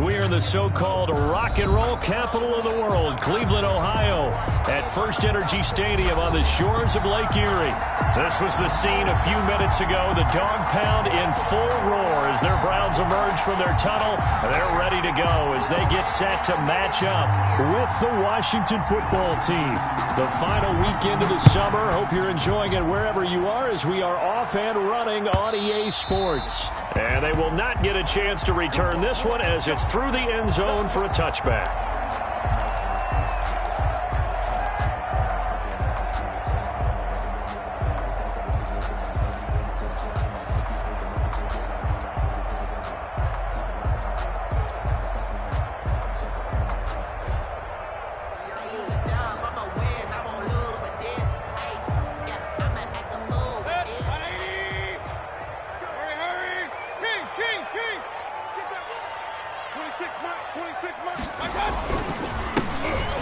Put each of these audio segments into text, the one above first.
We are in the so-called rock and roll capital of the world, Cleveland, Ohio, at First Energy Stadium on the shores of Lake Erie. This was the scene a few minutes ago. The dog pound in full roar as their Browns emerge from their tunnel. They're ready to go as they get set to match up with the Washington football team. The final weekend of the summer. Hope you're enjoying it wherever you are as we are off and running on EA Sports. And they will not get a chance to return this one as it's through the end zone for a touchback.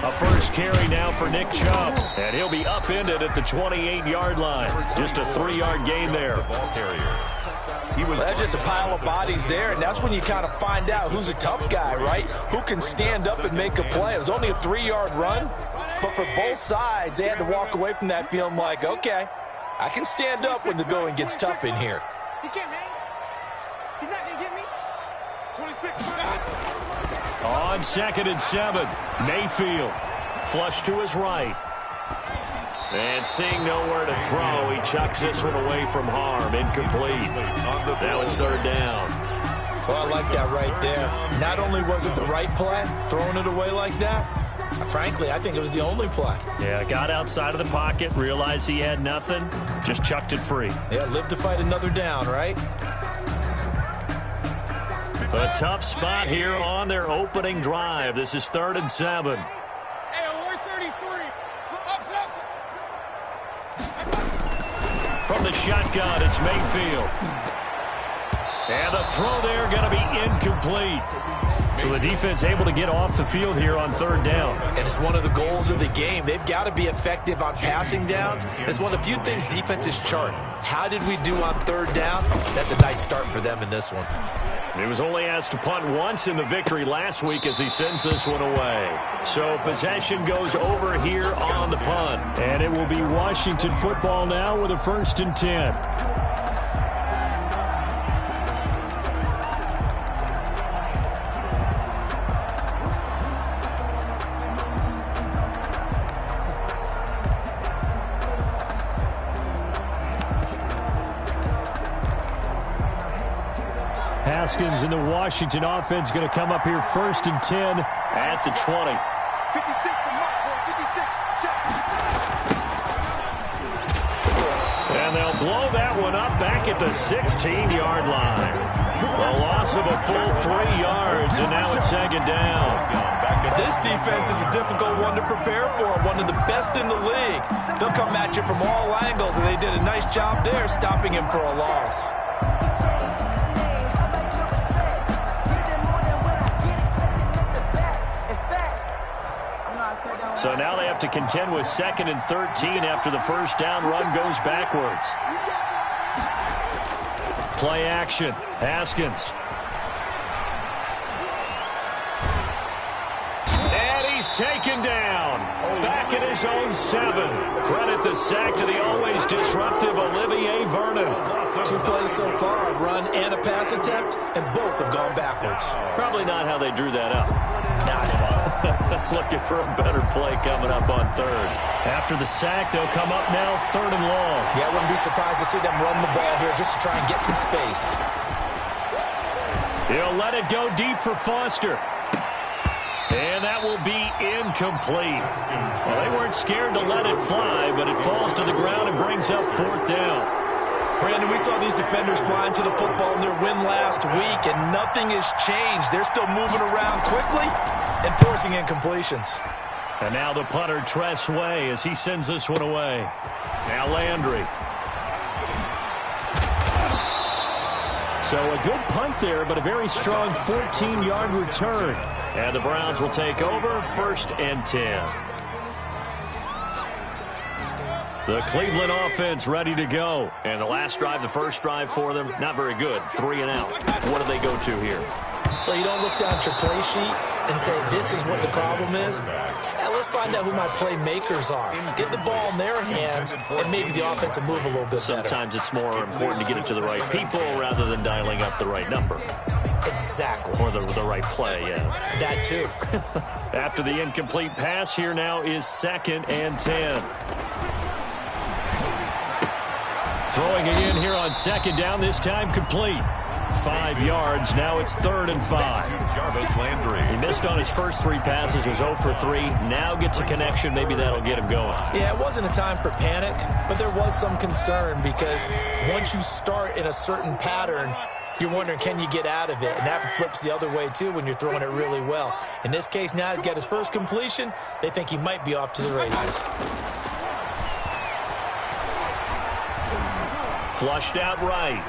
A first carry now for Nick Chubb, and he'll be upended at the 28-yard line. Just a 3-yard gain there. That's just a pile of bodies there, and that's when you kind of find out who's a tough guy, right? Who can stand up and make a play. It was only a 3-yard run, but for both sides, they had to walk away from that feeling like, okay, I can stand up when the going gets tough in here. He can't hang. He's not going to get me. 26. On 2nd and 7, Mayfield flush to his right. And seeing nowhere to throw, he chucks this one away from harm. Incomplete. Now it's 3rd down. Well, I like that right there. Not only was it the right play, throwing it away like that, frankly, I think it was the only play. Yeah, got outside of the pocket, realized he had nothing, just chucked it free. Yeah, live to fight another down, right? A tough spot here on their opening drive. This is 3rd and 7. From the shotgun, it's Mayfield. And the throw there going to be incomplete. So the defense able to get off the field here on 3rd down. And it's one of the goals of the game. They've got to be effective on passing downs. It's one of the few things defenses chart. How did we do on 3rd down? That's a nice start for them in this one. He was only asked to punt once in the victory last week as he sends this one away. So possession goes over here on the punt. And it will be Washington football now with a 1st and 10. Haskins and the Washington offense going to come up here 1st and 10 at the 20. 56 for Mark, 56. Check. And they'll blow that one up back at the 16-yard line. A loss of a full 3 yards, and now it's 2nd down. This defense is a difficult one to prepare for, one of the best in the league. They'll come at you from all angles, and they did a nice job there stopping him for a loss. So now they have to contend with 2nd and 13 after the first down run goes backwards. Play action. Haskins. And he's taken down. Back at his own 7. Credit the sack to the always disruptive Olivier Vernon. 2 plays so far, a run and a pass attempt, and both have gone backwards. Probably not how they drew that up. Not at all. Looking for a better play coming up on 3rd. After the sack, they'll come up now 3rd and long. Yeah, I wouldn't be surprised to see them run the ball here just to try and get some space. He'll let it go deep for Foster. And that will be incomplete. Well, they weren't scared to let it fly, but it falls to the ground and brings up 4th down. Brandon, we saw these defenders flying to the football in their win last week, and nothing has changed. They're still moving around quickly and forcing incompletions. And now the punter, Tress Way, as he sends this one away. Now Landry. So a good punt there, but a very strong 14-yard return. And the Browns will take over 1st and 10. The Cleveland offense ready to go. And the last drive, the first drive for them, not very good. 3 and out. What do they go to here? Well, you don't look down at your play sheet and say, this is what the problem is. Let's find out who my playmakers are. Get the ball in their hands, and maybe the offense will move a little bit better. Sometimes it's more important to get it to the right people rather than dialing up the right number. Exactly. Or the right play, yeah. That too. After the incomplete pass, here now is 2nd and 10. Throwing again here on 2nd down, this time complete. 5 yards, now it's 3rd and 5. Jarvis Landry. He missed on his first 3 passes, was 0 for 3. Now gets a connection, maybe that'll get him going. Yeah, it wasn't a time for panic, but there was some concern because once you start in a certain pattern, you're wondering, can you get out of it? And that flips the other way, too, when you're throwing it really well. In this case, now he's got his first completion. They think he might be off to the races. Flushed out right.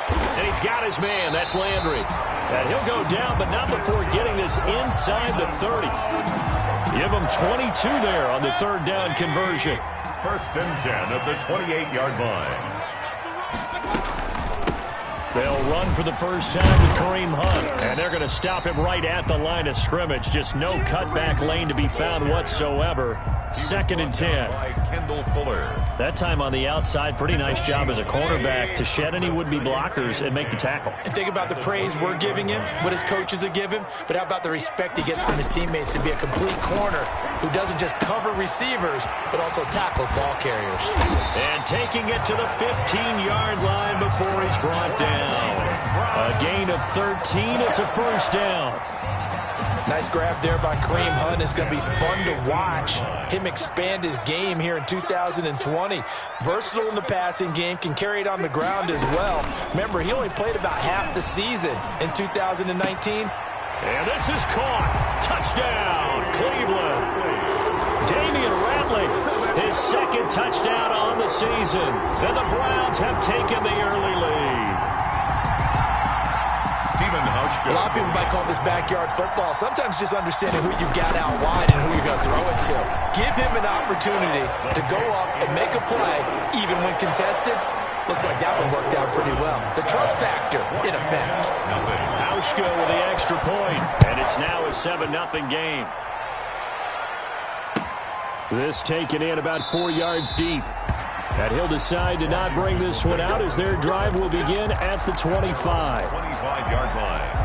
And he's got his man. That's Landry. And he'll go down, but not before getting this inside the 30. Give him 22 there on the 3rd down conversion. 1st and 10 at the 28-yard line. They'll run for the first time with Kareem Hunt. And they're going to stop him right at the line of scrimmage. Just no cutback lane to be found whatsoever. 2nd and 10. That time on the outside, pretty nice job as a cornerback to shed any would-be blockers and make the tackle. And think about the praise we're giving him, what his coaches are giving, but how about the respect he gets from his teammates to be a complete corner who doesn't just cover receivers, but also tackles ball carriers. And taking it to the 15-yard line before he's brought down. A gain of 13, it's a 1st down. Nice grab there by Kareem Hunt. It's going to be fun to watch him expand his game here in 2020. Versatile in the passing game, can carry it on the ground as well. Remember, he only played about half the season in 2019. And this is caught. Touchdown, Cleveland. Damian Ratley, his 2nd touchdown on the season. And the Browns have taken the early lead. A lot of people might call this backyard football. Sometimes just understanding who you got out wide and who you're going to throw it to. Give him an opportunity to go up and make a play, even when contested. Looks like that one worked out pretty well. The trust factor, in effect. Hauschka with the extra point, and it's now a 7-0 game. This taken in about 4 yards deep. And he'll decide to not bring this one out as their drive will begin at the 25. 25-yard line.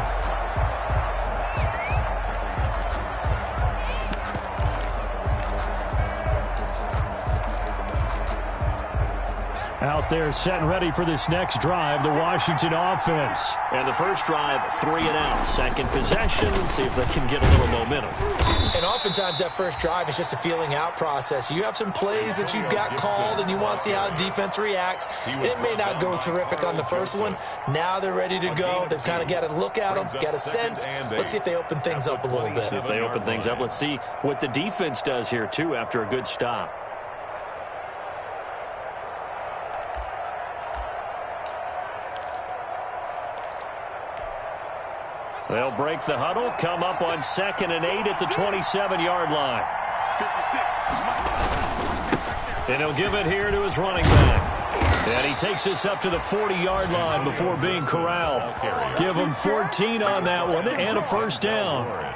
Out there set and ready for this next drive, the Washington offense. And the first drive, 3 and out. 2nd possession, see if they can get a little momentum. And oftentimes that first drive is just a feeling out process. You have some plays that you've got called and you want to see how the defense reacts. It may not go terrific on the first one. Now they're ready to go. They've kind of got to look at them, got a sense. Let's see if they open things up a little bit. See if they open things up. Let's see what the defense does here, too, after a good stop. They'll break the huddle, come up on 2nd and 8 at the 27-yard line. 56. And he'll give it here to his running back. And he takes this up to the 40-yard line before being corralled. Give him 14 on that one and a 1st down.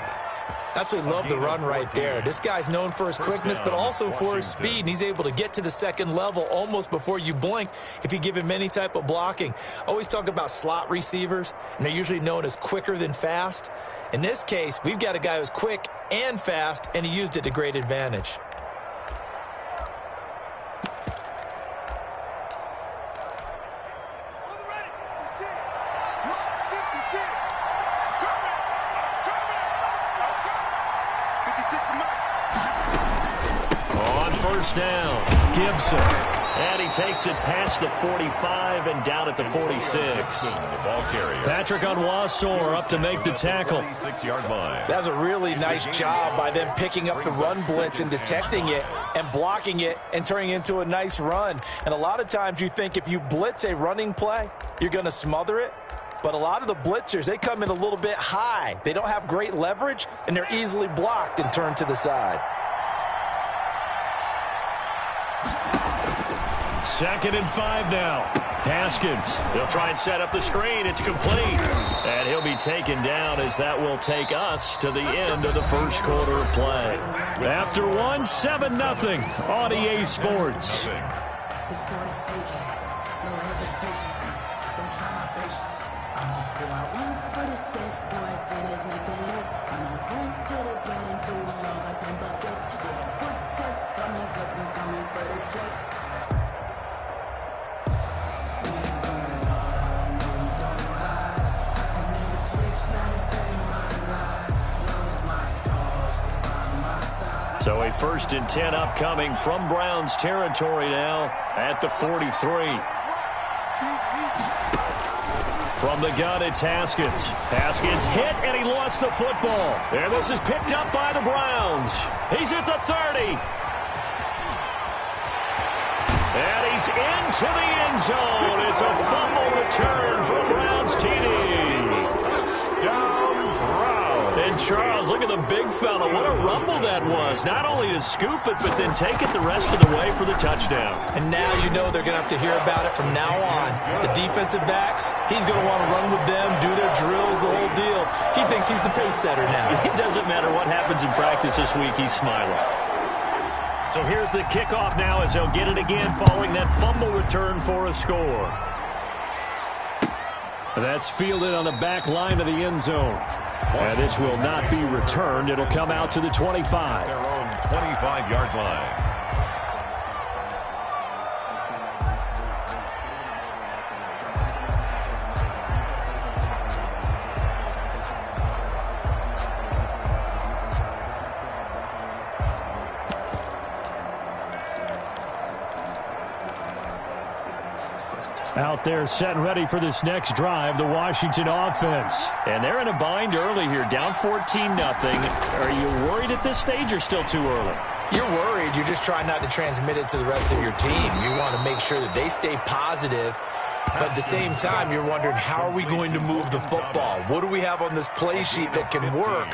Absolutely love the run right there. This guy's known for his quickness, but also for his speed. And he's able to get to the 2nd level almost before you blink if you give him any type of blocking. Always talk about slot receivers, and they're usually known as quicker than fast. In this case, we've got a guy who's quick and fast, and he used it to great advantage. Down, Gibson, and he takes it past the 45 and down at the 46. Patrick Onwuasor up to make the tackle. That's a really nice job by them picking up the run blitz and detecting it and blocking it and turning it into a nice run. And a lot of times you think if you blitz a running play, you're going to smother it. But a lot of the blitzers, they come in a little bit high. They don't have great leverage, and they're easily blocked and turned to the side. 2nd and 5 now. Haskins. They'll try and set up the screen. It's complete. And he'll be taken down as that will take us to the end of the first quarter of play. After one, 7-0 on EA Sports. It's for the taking, no hesitation. Don't try my patience. I'ma pour out one for the safe, boy, tennis make it live. I'ma run to the bed until we all got them buckets. Get the footsteps coming, cause we coming for the check. We ain't gonna run, no, we don't ride. I can never switch, now they pay my ride. Knows my dogs, they by my side. So a 1st and 10 upcoming from Browns territory now at the 43. From the gun, it's Haskins. Haskins hit, and he lost the football. And this is picked up by the Browns. He's at the 30. And he's into the end zone. It's a fumble return for Browns TD. Touchdown, Browns. And Charles, look at the big fella. What a rumble that was. Not only to scoop it, but then take it the rest of the way for the touchdown. And now you know they're going to have to hear about it from now on. The defensive backs, he's going to want to run with them, do their drills, the whole deal. He thinks he's the pace setter now. It doesn't matter what happens in practice this week, he's smiling. So here's the kickoff now as he'll get it again following that fumble return for a score. That's fielded on the back line of the end zone. And this will not be returned. It'll come out to the 25. Their own 25-yard line. Out there set and ready for this next drive, the Washington offense. And they're in a bind early here, down 14-0. Are you worried at this stage or still too early? You're worried. You're just trying not to transmit it to the rest of your team. You want to make sure that they stay positive. But at the same time, you're wondering, how are we going to move the football? What do we have on this play sheet that can work?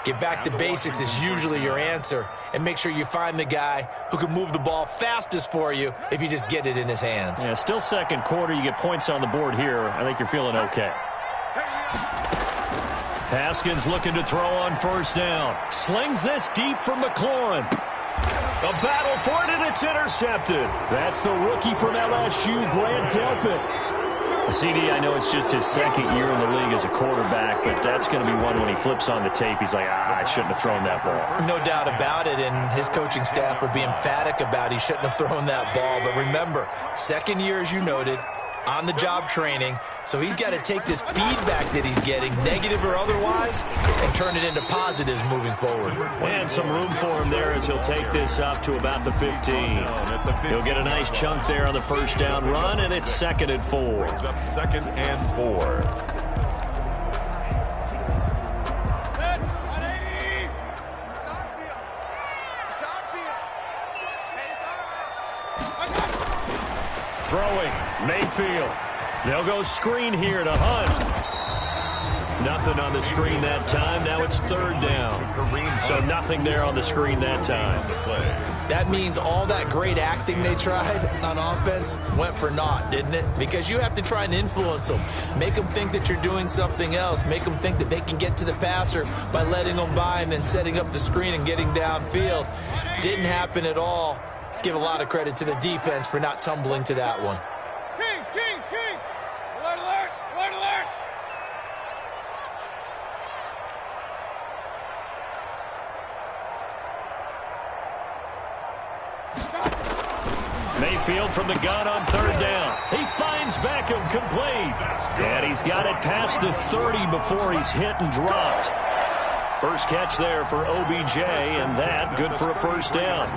Get back to basics is usually your answer. And make sure you find the guy who can move the ball fastest for you if you just get it in his hands. Yeah, still second quarter. You get points on the board here. I think you're feeling okay. Haskins looking to throw on first down. Slings this deep for McLaurin. A battle for it, and it's intercepted. That's the rookie from LSU, Grant Delpit. CD, I know it's just his second year in the league as a quarterback, but that's going to be one when he flips on the tape. He's like, I shouldn't have thrown that ball. No doubt about it, and his coaching staff would be emphatic about he shouldn't have thrown that ball. But remember, second year, as you noted, on-the-job training, so he's got to take this feedback that he's getting, negative or otherwise, and turn it into positives moving forward. And some room for him there as he'll take this up to about the 15. He'll get a nice chunk there on the first down run, and it's 2nd and 4. Brings up 2nd and 4. Throwing, Mayfield. They'll go screen here to Hunt. Nothing on the screen that time. Now it's 3rd down. So nothing there on the screen that time. That means all that great acting they tried on offense went for naught, didn't it? Because you have to try and influence them. Make them think that you're doing something else. Make them think that they can get to the passer by letting them by and then setting up the screen and getting downfield. Didn't happen at all. Give a lot of credit to the defense for not tumbling to that one. King! Alert, alert! Alert, alert! Mayfield from the gun on 3rd down. He finds Beckham complete. And he's got it past the 30 before he's hit and dropped. First catch there for OBJ, and that good for a first down.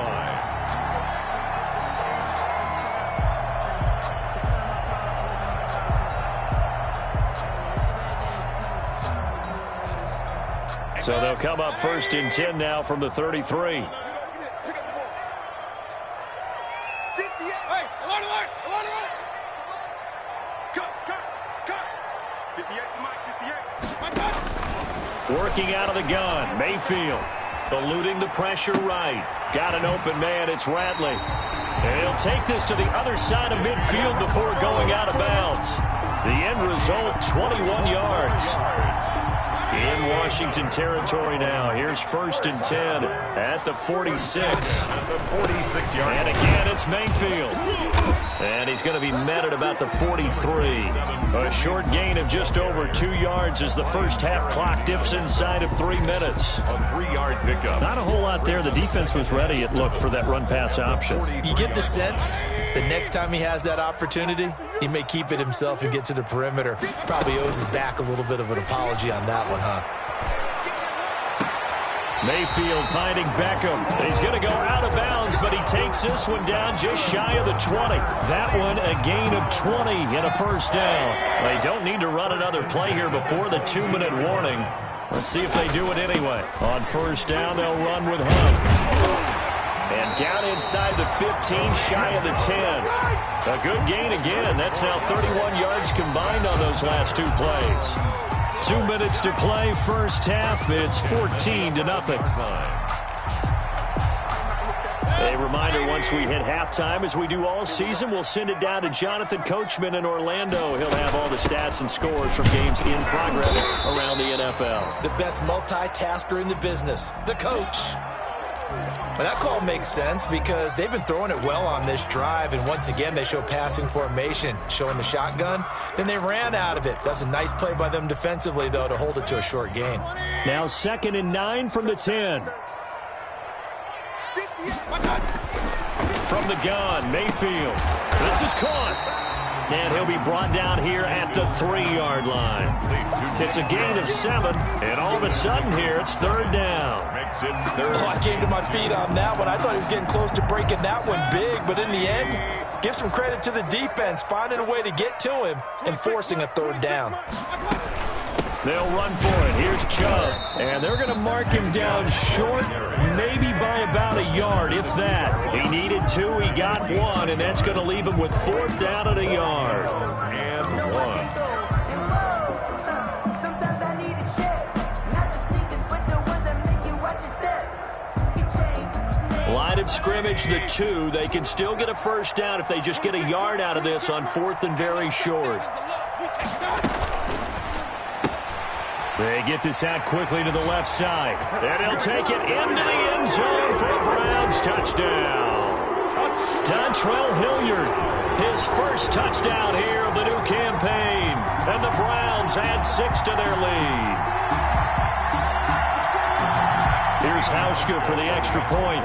So they'll come up 1st and 10 now from the 33. Working out of the gun, Mayfield. Eluding the pressure right. Got an open man, it's Radley. And he'll take this to the other side of midfield before going out of bounds. The end result, 21 yards. In Washington territory now. Here's 1st and 10 at the 46. And again, it's Mayfield. And he's going to be met at about the 43. A short gain of just over 2 yards as the first half clock dips inside of 3 minutes. A 3-yard pickup. Not a whole lot there. The defense was ready, it looked, for that run-pass option. You get the sense the next time he has that opportunity, he may keep it himself and get to the perimeter. Probably owes his back a little bit of an apology on that one, huh? Mayfield finding Beckham. He's going to go out of bounds, but he takes this one down just shy of the 20. That one a gain of 20 and a first down. They don't need to run another play here before the 2-minute warning. Let's see if they do it anyway. On first down, they'll run with Hunt. And down inside the 15, shy of the 10. A good gain again. That's now 31 yards combined on those last 2 plays. 2 minutes to play, first half. It's 14-0. A reminder, once we hit halftime, as we do all season, we'll send it down to Jonathan Coachman in Orlando. He'll have all the stats and scores from games in progress around the NFL. The best multitasker in the business, the coach. Well, that call makes sense because they've been throwing it well on this drive, and once again they show passing formation, showing the shotgun. Then they ran out of it. That's a nice play by them defensively, though, to hold it to a short gain. Now 2nd and 9 from the 10. From the gun, Mayfield. This is caught. And he'll be brought down here at the 3-yard line. It's a gain of 7, and all of a sudden here it's 3rd down. Oh, I came to my feet on that one. I thought he was getting close to breaking that one big, but in the end, give some credit to the defense, finding a way to get to him and forcing a 3rd down. They'll run for it. Here's Chubb. And they're going to mark him down short, maybe by about a yard, if that. He needed 2, he got 1, and that's going to leave him with 4th down and a yard. And 1. Line of scrimmage, the 2. They can still get a first down if they just get a yard out of this on 4th and very short. They get this out quickly to the left side. And he'll take it into the end zone for a Browns touchdown. Dontrell Hilliard, his first touchdown here of the new campaign. And the Browns add 6 to their lead. Here's Hauschka for the extra point.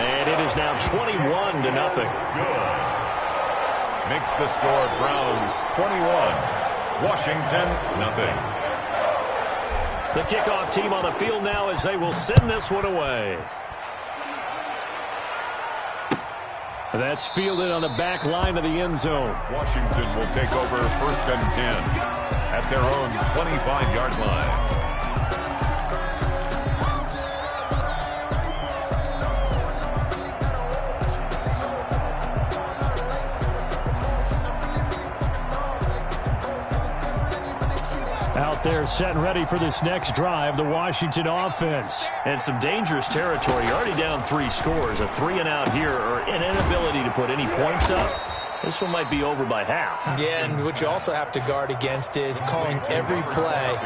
And it is now 21-0. Good. Makes the score Browns 21, Washington 0. The kickoff team on the field now as they will send this one away. That's fielded on the back line of the end zone. Washington will take over 1st and 10 at their own 25-yard line. Out there set and ready for this next drive, the Washington offense. And some dangerous territory. Already down 3 scores. A 3-and-out here, or an inability to put any points up. This one might be over by half. Yeah, and what you also have to guard against is calling every play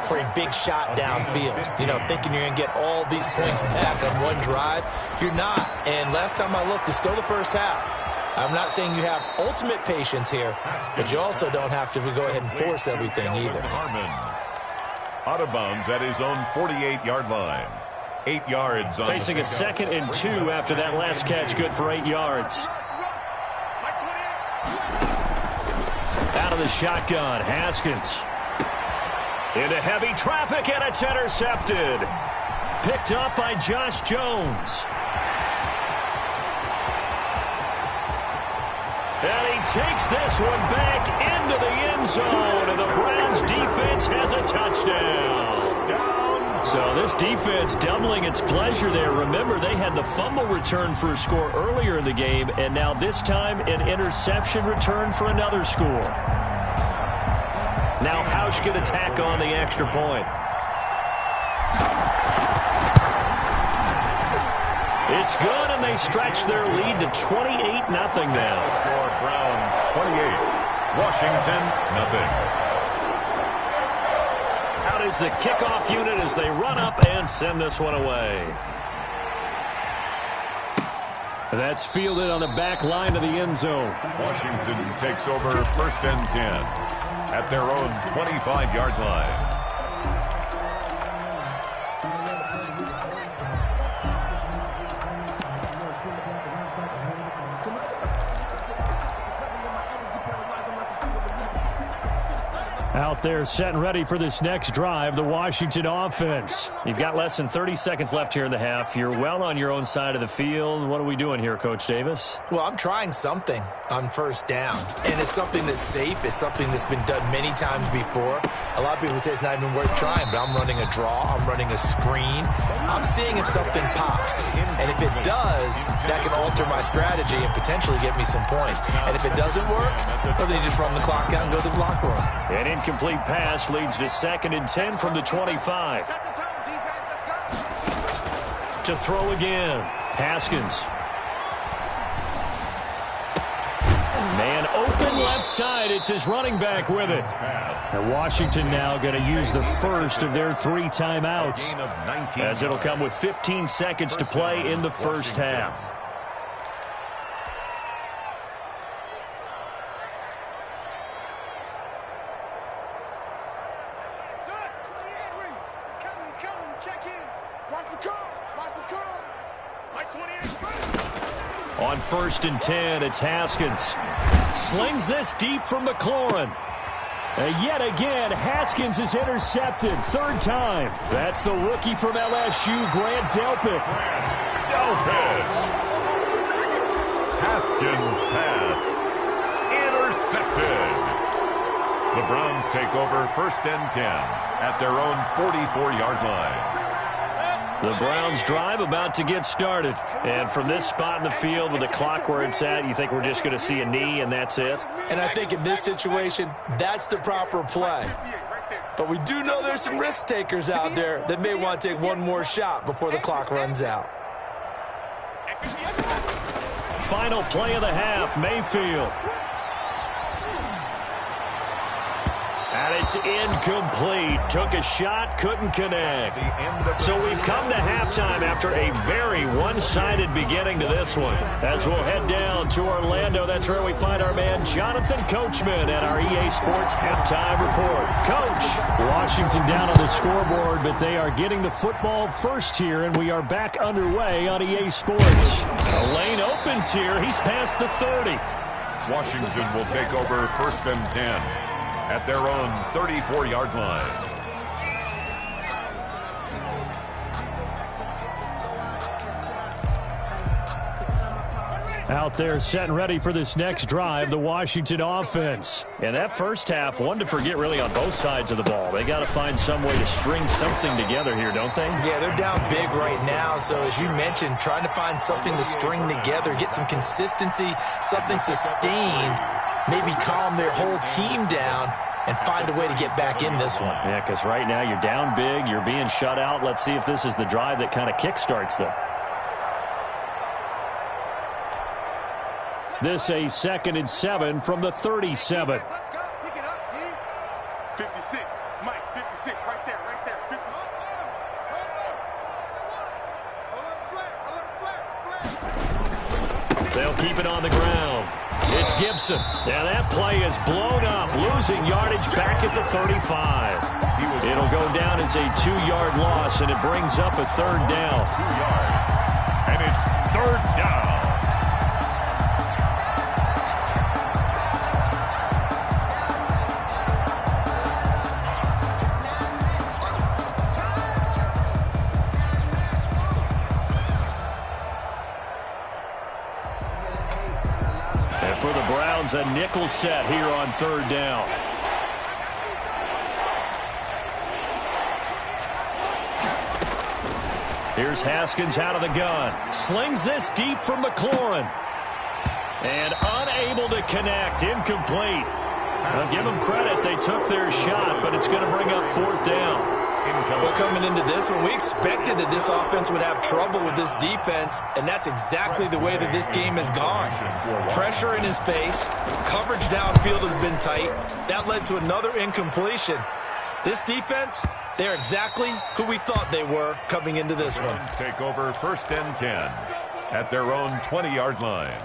for a big shot downfield. You know, thinking you're going to get all these points back on one drive. You're not. And last time I looked, it's still the first half. I'm not saying you have ultimate patience here, but you also don't have to go ahead and force everything either. Harmon out of bounds at his own 48-yard line. 8 yards. On facing a 2nd and 2 after that last catch, good for 8 yards. Out of the shotgun, Haskins. Into heavy traffic, and it's intercepted. Picked up by Josh Jones. And he takes this one back into the end zone, and the Browns defense has a touchdown. So this defense doubling its pleasure there. Remember, they had the fumble return for a score earlier in the game, and now this time an interception return for another score. Now Hauschka to tack on the extra point. It's good, and they stretch their lead to 28-0 now. Score Browns 28, Washington 0. Out is the kickoff unit as they run up and send this one away. That's fielded on the back line of the end zone. Washington takes over 1st and 10 at their own 25-yard line. Out there set and ready for this next drive, the Washington offense. You've got less than 30 seconds left here in the half. You're well on your own side of the field. What are we doing here, Coach Davis? Well, I'm trying something on 1st down, and it's something that's safe. It's something that's been done many times before. A lot of people say it's not even worth trying, but I'm running a draw. I'm running a screen. I'm seeing if something pops, and if it does, that can alter my strategy and potentially get me some points. And if it doesn't work, well, then you just run the clock out and go to the locker room. An incomplete pass leads to 2nd and 10 from the 25. To throw again, Haskins. Man open left side. It's his running back with it. And Washington now going to use the first of their 3 timeouts, as it'll come with 15 seconds to play in the first half. On 1st and 10, it's Haskins. Slings this deep from McLaurin. And yet again, Haskins is intercepted. 3rd time. That's the rookie from LSU, Grant Delpit. Haskins pass intercepted. The Browns take over 1st and 10 at their own 44-yard line. The Browns drive about to get started. And from this spot in the field with the clock where it's at, you think we're just going to see a knee and that's it? And I think in this situation, that's the proper play. But we do know there's some risk takers out there that may want to take one more shot before the clock runs out. Final play of the half, Mayfield. And it's incomplete. Took a shot, couldn't connect. So we've come to halftime after a very one-sided beginning to this one. As we'll head down to Orlando, that's where we find our man Jonathan Coachman at our EA Sports Halftime Report. Coach, Washington down on the scoreboard, but they are getting the football first here, and we are back underway on EA Sports. A lane opens here. He's past the 30. Washington will take over 1st and 10. At their own 34-yard line. Out there set and ready for this next drive, the Washington offense. And that first half, one to forget really on both sides of the ball. They got to find some way to string something together here, don't they? Yeah, they're down big right now. So as you mentioned, trying to find something to string together, get some consistency, something sustained, maybe calm their whole team down and find a way to get back in this one. Yeah, because right now you're down big, you're being shut out. Let's see if this is the drive that kind of kickstarts them. This a 2nd and 7 from the 37. Let's go. Pick it up, G. 56. Mike, 56. Right there, right there. 56. They'll keep it on the ground. It's Gibson. Now that play is blown up, losing yardage back at the 35. It'll go down as a 2-yard loss, and it brings up a 3rd down. 2 yards, and it's 3rd down. And for the Browns, a nickel set here on 3rd down. Here's Haskins out of the gun. Slings this deep from McLaurin. And unable to connect. Incomplete. Well, give them credit. They took their shot, but it's going to bring up 4th down. Well, coming into this one, we expected that this offense would have trouble with this defense, and that's exactly the way that this game has gone. Pressure in his face, coverage downfield has been tight. That led to another incompletion. This defense, they're exactly who we thought they were coming into this one. Take over 1st and 10 at their own 20-yard line.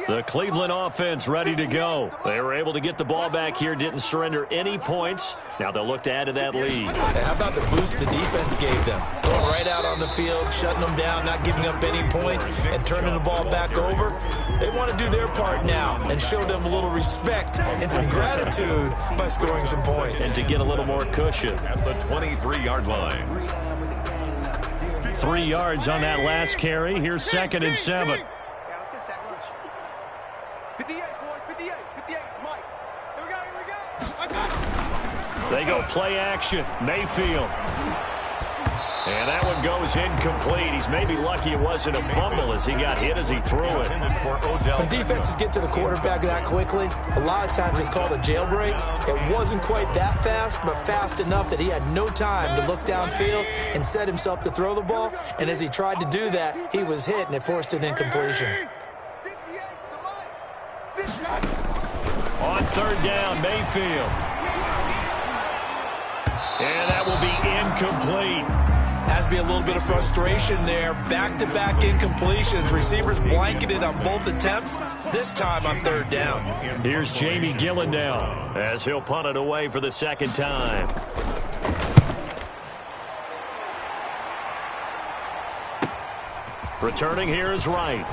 The Cleveland offense ready to go. They were able to get the ball back here, didn't surrender any points. Now they'll look to add to that lead. How about the boost the defense gave them? Going right out on the field, shutting them down, not giving up any points, and turning the ball back over. They want to do their part now and show them a little respect and some gratitude by scoring some points. And to get a little more cushion. At the 23-yard line. 3 yards on that last carry. Here's 2nd and 7. 58, boys, 58, 58, Mike. Here we go. They go play action. Mayfield. And that one goes incomplete. He's maybe lucky it wasn't a fumble as he got hit as he threw it. When defenses get to the quarterback that quickly, a lot of times it's called a jailbreak. It wasn't quite that fast, but fast enough that he had no time to look downfield and set himself to throw the ball. And as he tried to do that, he was hit, and it forced an incompletion. On 3rd down, Mayfield. And that will be incomplete. Has to be a little bit of frustration there. Back-to-back incompletions. Receivers blanketed on both attempts, this time on 3rd down. Here's Jamie Gillen now as he'll punt it away for the 2nd time. Returning here is Wright.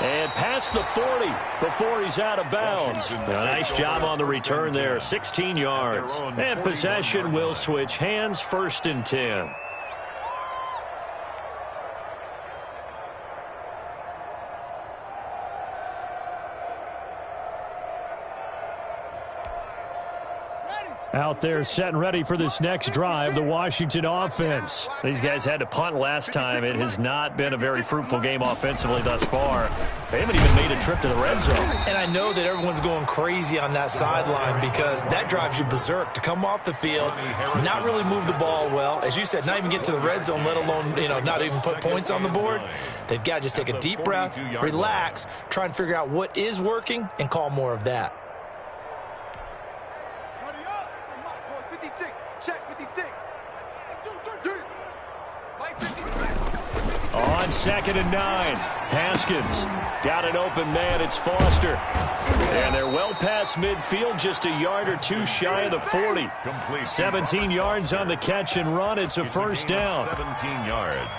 And past the 40 before he's out of bounds. A nice job on the return there, 16 yards. And possession will switch hands, 1st and 10. Out there set and ready for this next drive, the Washington offense. These guys had to punt last time. It has not been a very fruitful game offensively thus far. They haven't even made a trip to the red zone. And I know that everyone's going crazy on that sideline because that drives you berserk to come off the field, not really move the ball well. As you said, not even get to the red zone, let alone, not even put points on the board. They've got to just take a deep breath, relax, try and figure out what is working, and call more of that. On 2nd and 9, Haskins got an open man. It's Foster. And they're well past midfield, just a yard or two shy of the 40. 17 yards on the catch and run. It's a 1st down. 17 yards.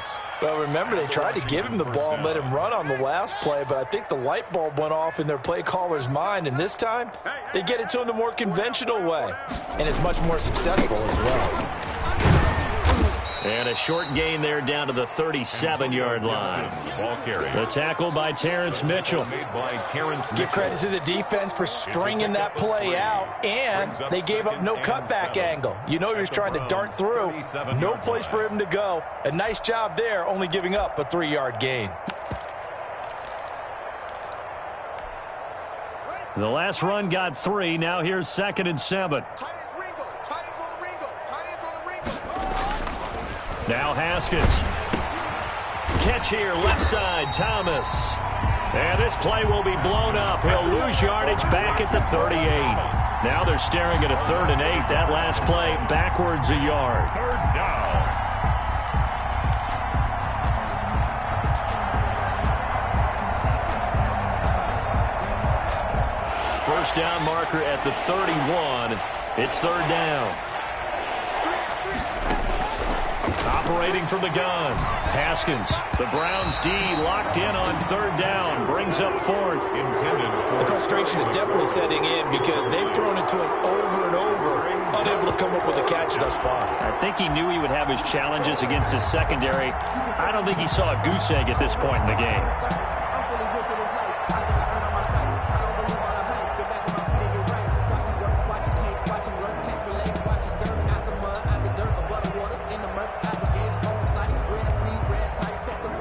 Well, remember, they tried to give him the ball and let him run on the last play, but I think the light bulb went off in their play caller's mind, and this time they get it to him the more conventional way, and it's much more successful as well. And a short gain there down to the 37-yard line. The tackle by Terrence Mitchell. Give credit to the defense for stringing that play out, and they gave up no cutback angle. You know he was trying to dart through. No place for him to go. A nice job there, only giving up a 3-yard gain. The last run got 3. Now here's 2nd and 7. Now Haskins. Catch here, left side, Thomas. And this play will be blown up. He'll lose yardage back at the 38. Now they're staring at a 3rd and 8. That last play backwards a yard. 3rd down. First down marker at the 31. It's 3rd down. Operating from the gun, Haskins. The Browns D locked in on 3rd down, brings up 4th. The frustration is definitely setting in because they've thrown it to him over and over, unable to come up with a catch thus far. I think he knew he would have his challenges against his secondary. I don't think he saw a goose egg at this point in the game.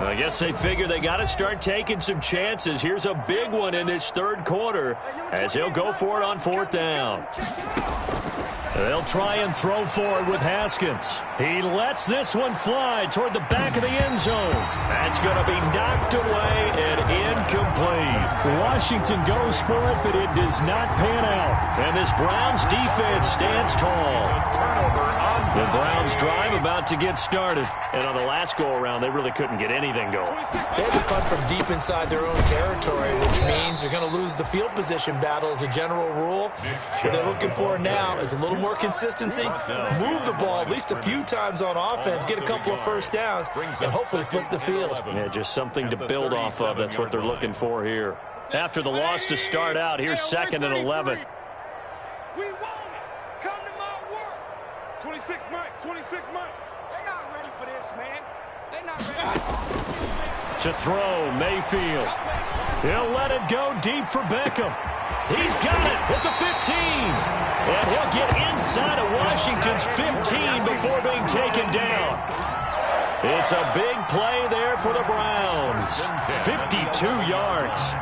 I guess they figure they got to start taking some chances. Here's a big one in this 3rd quarter as he'll go for it on 4th down. They'll try and throw forward with Haskins. He lets this one fly toward the back of the end zone. That's going to be knocked away and incomplete. Washington goes for it, but it does not pan out. And this Browns defense stands tall. The Browns drive about to get started. And on the last go-around, they really couldn't get anything going. They had to punt from deep inside their own territory, which means they're going to lose the field position battle as a general rule. What they're looking for now is a little more consistency, move the ball at least a few times on offense, get a couple of first downs, and hopefully flip the field. Yeah, just something to build off of. That's what they're looking for here. After the loss to start out, here's 2nd and 11. We want it. Come to my work. 26 Mike. 26 Mike. They're not ready for this, man. They're not ready. To throw, Mayfield. He'll let it go deep for Beckham. He's got it at the 15. And he'll get inside of Washington's 15 before being taken down. It's a big play there for the Browns. 52 yards.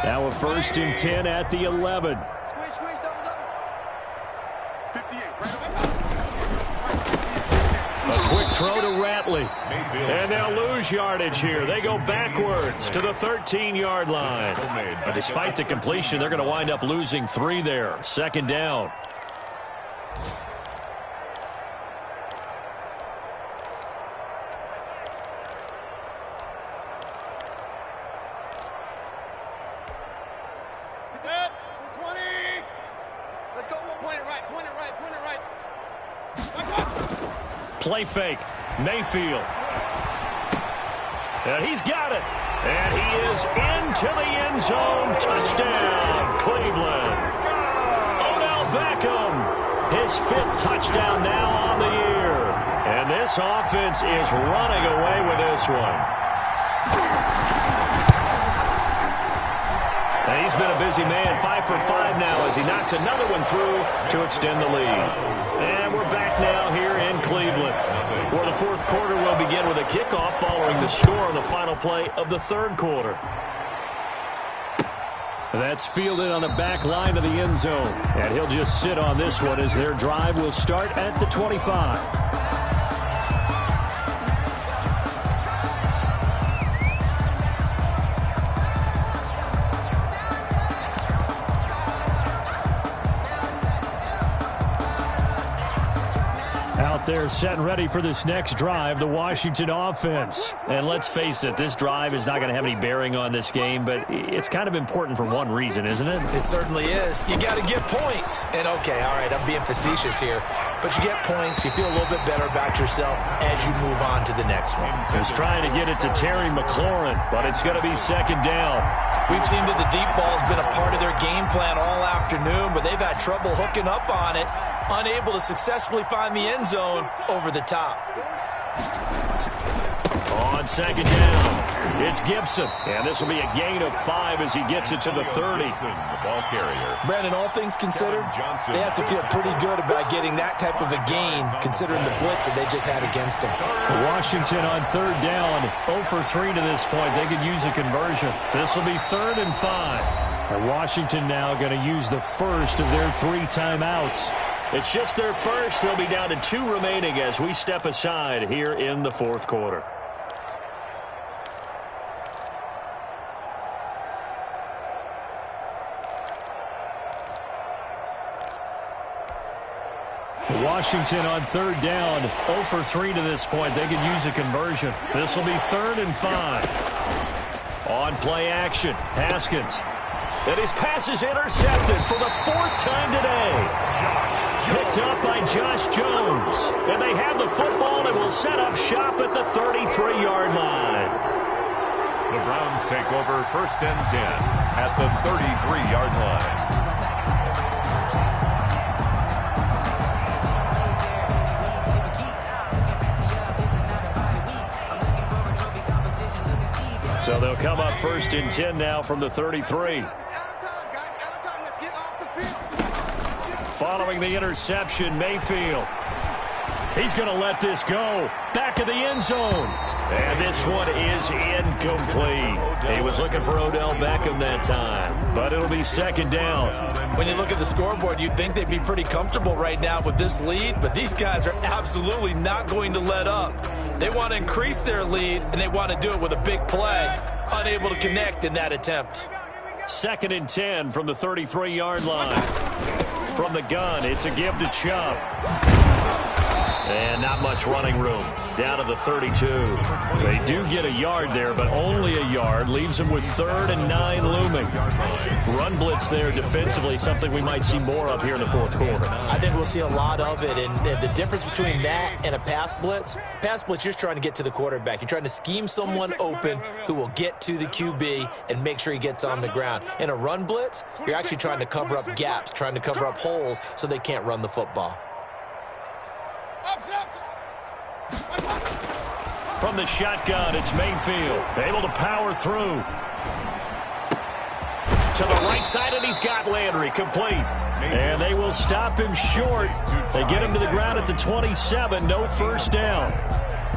Now a 1st and 10 at the 11. Squeeze, double. 58, right A quick throw to Ratley. And they'll lose yardage here. They go backwards to the 13-yard line. But despite the completion, they're going to wind up losing 3 there. 2nd down. Play fake. Mayfield. And he's got it. And he is into the end zone. Touchdown, Cleveland. Odell Beckham. His 5th touchdown now on the year. And this offense is running away with this one. And he's been a busy man, 5 for 5 now as he knocks another one through to extend the lead. And we're back now here in Cleveland, where the 4th quarter will begin with a kickoff following the score on the final play of the 3rd quarter. That's fielded on the back line of the end zone. And he'll just sit on this one as their drive will start at the 25. They're set and ready for this next drive, the Washington offense. And let's face it, this drive is not going to have any bearing on this game, but it's kind of important for one reason, isn't it? It certainly is. You got to get points. And, okay, all right, I'm being facetious here. But you get points, you feel a little bit better about yourself as you move on to the next one. He's trying to get it to Terry McLaurin, but it's going to be 2nd down. We've seen that the deep ball has been a part of their game plan all afternoon, but they've had trouble hooking up on it, unable to successfully find the end zone over the top. On 2nd down, it's Gibson. And this will be a gain of 5 as he gets it to the 30. The ball carrier. Brandon, all things considered, they have to feel pretty good about getting that type of a gain, considering the blitz that they just had against them. Washington on 3rd down, 0 for 3 to this point. They could use a conversion. This will be 3rd and 5. And Washington now going to use the first of their 3 timeouts. It's just their first. They'll be down to 2 remaining as we step aside here in the 4th quarter. Washington on 3rd down, 0 for 3 to this point. They could use a conversion. This will be 3rd and 5. On play action, Haskins. And his pass is intercepted for the 4th time today. Picked up by Josh Jones. And they have the football and will set up shop at the 33-yard line. The Browns take over 1st and 10 at the 33-yard line. So they'll come up 1st and 10 now from the 33. Following the interception, Mayfield. He He's going to let this go. Back of the end zone. And this one is incomplete. He was looking for Odell Beckham that time, but it'll be second down. When you look at the scoreboard, you'd think they'd be pretty comfortable right now with this lead, but these guys are absolutely not going to let up. They want to increase their lead, and they want to do it with a big play. Unable to connect in that attempt. 2nd and 10 from the 33-yard line. From the gun, it's a give to Chubb. And not much running room. Down to the 32. They do get a yard there, but only a yard. Leaves them with 3rd and 9 looming. Run blitz there defensively, something we might see more of here in the fourth quarter. I think we'll see a lot of it, and the difference between that and a pass blitz, you're just trying to get to the quarterback. You're trying to scheme someone open who will get to the QB and make sure he gets on the ground. In a run blitz, you're actually trying to cover up gaps, trying to cover up holes so they can't run the football. From the shotgun, it's Mayfield. Able to power through. To the right side, and he's got Landry complete. And they will stop him short. They get him to the ground at the 27. No first down.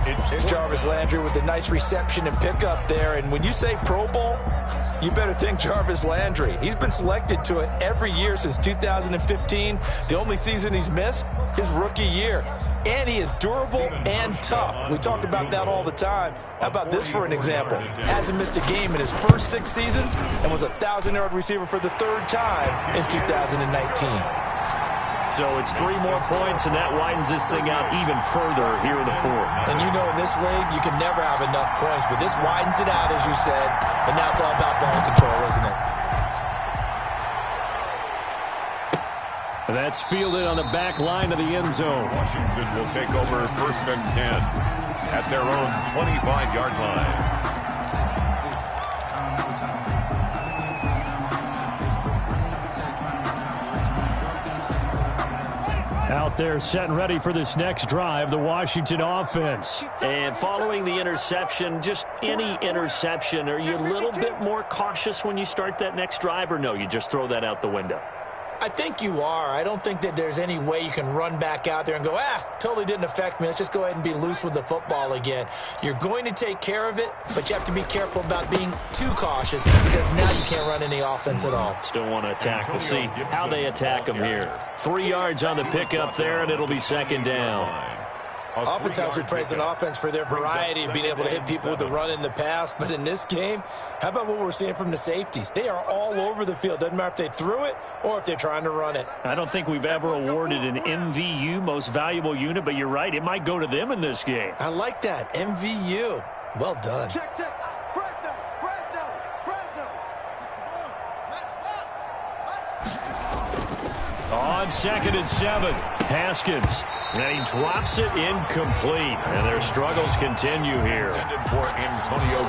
It's Jarvis Landry with a nice reception and pickup there. And when you say Pro Bowl, you better think Jarvis Landry. He's been selected to it every year since 2015. The only season he's missed, his rookie year. And he is durable and tough. We talk about that all the time. How about this for an example? Hasn't missed a game in his first 6 seasons and was a 1,000-yard receiver for the 3rd time in 2019. So it's 3 more points, and that widens this thing out even further here in the 4th. And you know in this league, you can never have enough points, but this widens it out, as you said, and now it's all about ball control, isn't it? That's fielded on the back line of the end zone. Washington will take over 1st and 10 at their own 25-yard line. Out there set and ready for this next drive, the Washington offense. And following the interception, just any interception, are you a little bit more cautious when you start that next drive, or no, you just throw that out the window? I think you are. I don't think that there's any way you can run back out there and go, totally didn't affect me. Let's just go ahead and be loose with the football again. You're going to take care of it, but you have to be careful about being too cautious because now you can't run any offense at all. Still want to attack. We'll see how they attack them here. 3 yards on the pickup there, and it'll be second down. Oftentimes we praise an offense for their variety of being able to hit people with the run in the pass, but in this game, how about what we're seeing from the safeties? They are all over the field. Doesn't matter if they threw it or if they're trying to run it. I don't think we've ever awarded an MVU, most valuable unit, but you're right, it might go to them in this game. I like that, MVU. Well done. Check. Fresno. 61. On 2nd and 7, Haskins. And he drops it incomplete. And their struggles continue here.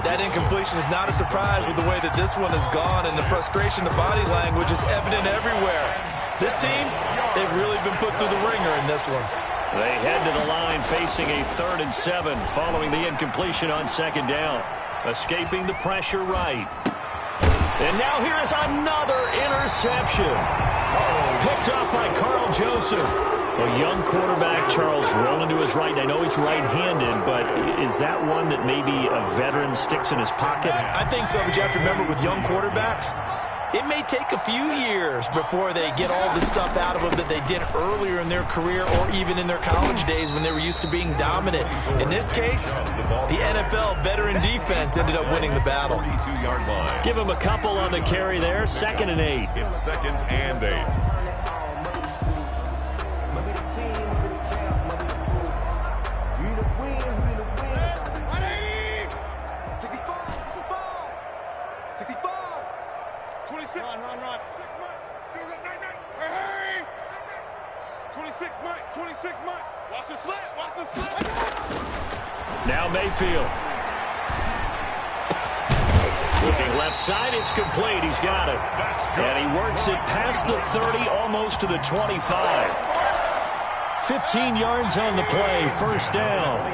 That incompletion is not a surprise with the way that this one has gone, and the frustration of body language is evident everywhere. This team, they've really been put through the ringer in this one. They head to the line facing a 3rd and 7 following the incompletion on 2nd down. Escaping the pressure right. And now here is another interception. Picked off by Carl Joseph. A young quarterback, Charles, rolling to his right. I know he's right-handed, but is that one that maybe a veteran sticks in his pocket? I think so, but you have to remember with young quarterbacks, it may take a few years before they get all the stuff out of them that they did earlier in their career or even in their college days when they were used to being dominant. In this case, the NFL veteran defense ended up winning the battle. Give him a couple on the carry there. 2nd and 8. It's 2nd and 8. Now Mayfield. Looking left side, it's complete. He's got it. And he works it past the 30, almost to the 25. 15 yards on the play, first down.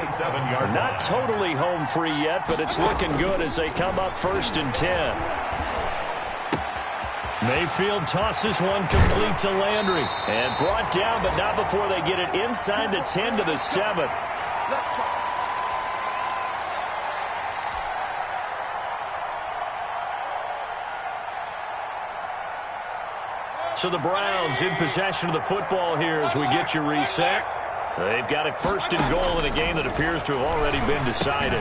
Not totally home free yet, but it's looking good as they come up 1st and 10. Mayfield tosses one complete to Landry. And brought down, but not before they get it inside the 10 to the 7. So the Browns in possession of the football here as we get you reset. They've got it first and goal in a game that appears to have already been decided.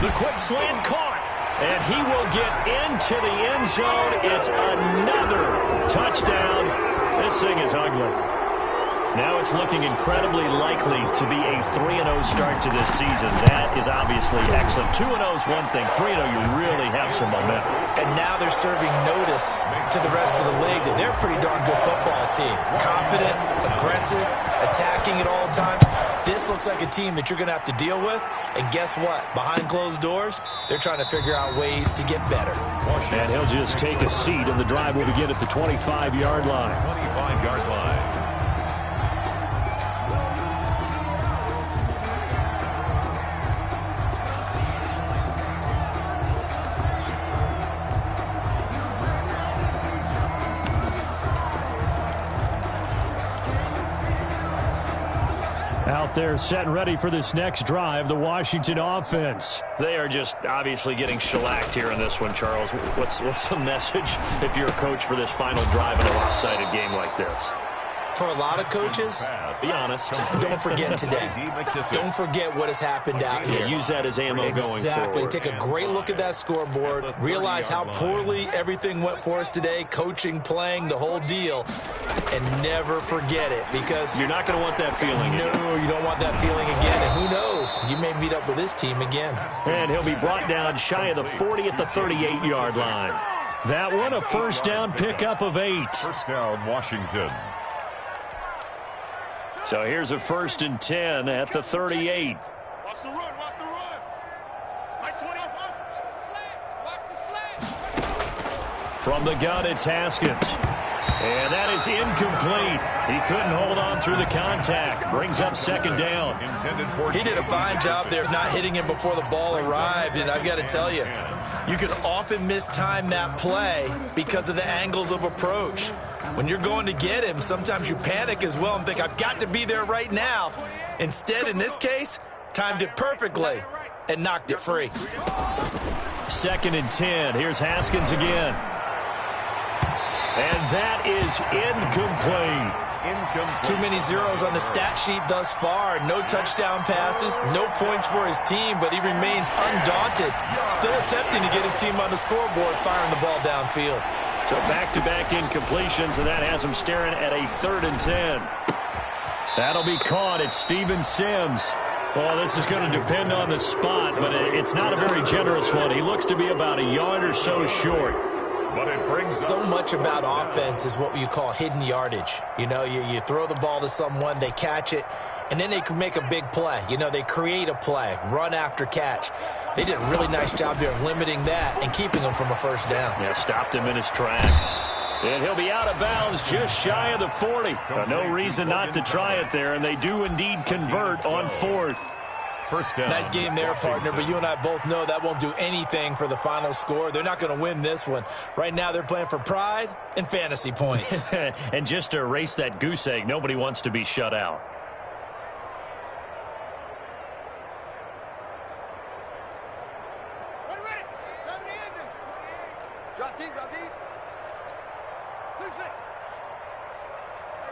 The quick slant caught. And he will get into the end zone. It's another touchdown. This thing is ugly. Now it's looking incredibly likely to be a 3-0 start to this season. That is obviously excellent. 2-0 is one thing. 3-0, you really have some momentum. And now they're serving notice to the rest of the league that they're a pretty darn good football team. Confident, aggressive, attacking at all times. This looks like a team that you're going to have to deal with. And guess what? Behind closed doors, they're trying to figure out ways to get better. And he'll just take a seat, and the drive will begin at the 25-yard line. 25-yard line. Out there set and ready for this next drive, the Washington offense. They are just obviously getting shellacked here in this one, Charles. What's the message if you're a coach for this final drive in a lopsided game like this? For a lot of coaches, be honest. don't forget today. Don't forget what has happened out here. Use that as ammo going forward. Exactly. Take a great look at that scoreboard. Realize how poorly everything went for us today. Coaching, playing, the whole deal. And never forget it, because you're not going to want that feeling. No, you don't want that feeling again. And who knows? You may meet up with this team again. And he'll be brought down shy of the 40 at the 38-yard line. That one, a first down pickup of 8. First down, Washington. So here's a 1st and 10 at the 38. Watch the run, watch the run. Right 20 off. Watch the slant. From the gun, it's Haskins. And that is incomplete. He couldn't hold on through the contact. Brings up 2nd down. He did a fine job there of not hitting him before the ball arrived. And I've got to tell you, you can often mistime that play because of the angles of approach. When you're going to get him, sometimes you panic as well and think, I've got to be there right now. Instead, in this case, timed it perfectly and knocked it free. 2nd and 10. Here's Haskins again. And that is incomplete. Too many zeros on the stat sheet thus far. No touchdown passes, no points for his team, but he remains undaunted. Still attempting to get his team on the scoreboard, firing the ball downfield. So back-to-back incompletions, and that has him staring at a 3rd and 10. That'll be caught at Steven Sims. Well, this is going to depend on the spot, but it's not a very generous one. He looks to be about a yard or so short. But it brings so much about offense is what you call hidden yardage. You know, you throw the ball to someone, they catch it, and then they can make a big play. You know, they create a play, run after catch. They did a really nice job there of limiting that and keeping him from a first down. Yeah, stopped him in his tracks. And he'll be out of bounds just shy of the 40. No reason not to try it there, and they do indeed convert on 4th. First down. Nice game there, partner, but you and I both know that won't do anything for the final score. They're not going to win this one. Right now they're playing for pride and fantasy points. And just to erase that goose egg, nobody wants to be shut out. Ready. 70 ending. Drop deep, drop deep. 2-6. Hey,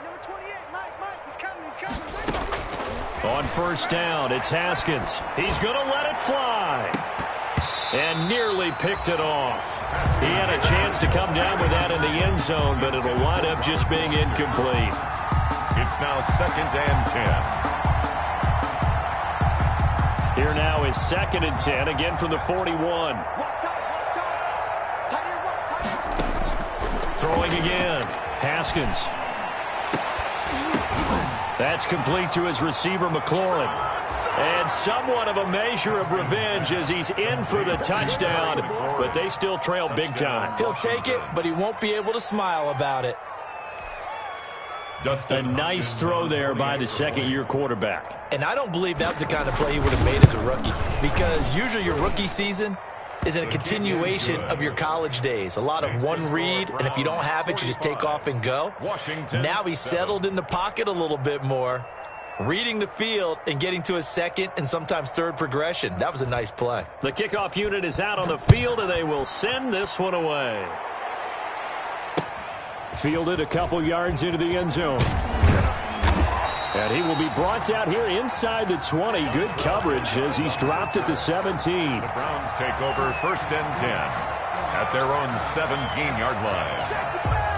number 28, Mike, he's coming. On 1st down, it's Haskins. He's going to let it fly. And nearly picked it off. He had a chance to come down with that in the end zone, but it'll wind up just being incomplete. It's now 2nd and 10. Here now is 2nd and 10, again from the 41. Throwing again. Haskins. That's complete to his receiver, McLaurin. And somewhat of a measure of revenge as he's in for the touchdown, but they still trail big time. He'll take it, but he won't be able to smile about it. A nice throw there by the 2nd-year quarterback. And I don't believe that was the kind of play he would have made as a rookie, because usually your rookie season, is a continuation of your college days. A lot of one read, and if you don't have it, you just take off and go. Now he's settled in the pocket a little bit more, reading the field and getting to his second and sometimes third progression. That was a nice play. The kickoff unit is out on the field, and they will send this one away. Fielded a couple yards into the end zone. And he will be brought down here inside the 20. Good coverage as he's dropped at the 17. The Browns take over 1st and 10 at their own 17-yard line.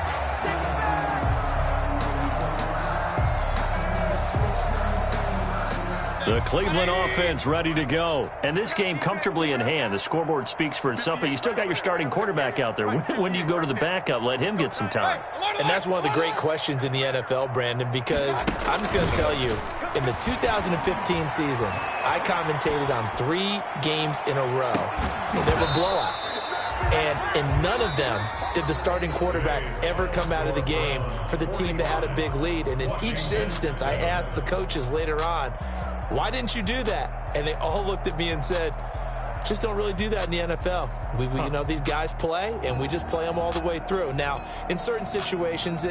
The Cleveland offense ready to go. And this game comfortably in hand. The scoreboard speaks for itself, but you still got your starting quarterback out there. When do you go to the backup? Let him get some time. And that's one of the great questions in the NFL, Brandon, because I'm just going to tell you, in the 2015 season, I commentated on 3 games in a row. There were blowouts. And in none of them did the starting quarterback ever come out of the game for the team that had a big lead. And in each instance, I asked the coaches later on, why didn't you do that? And they all looked at me and said, just don't really do that in the NFL. We you know, these guys play, and we just play them all the way through. Now, in certain situations,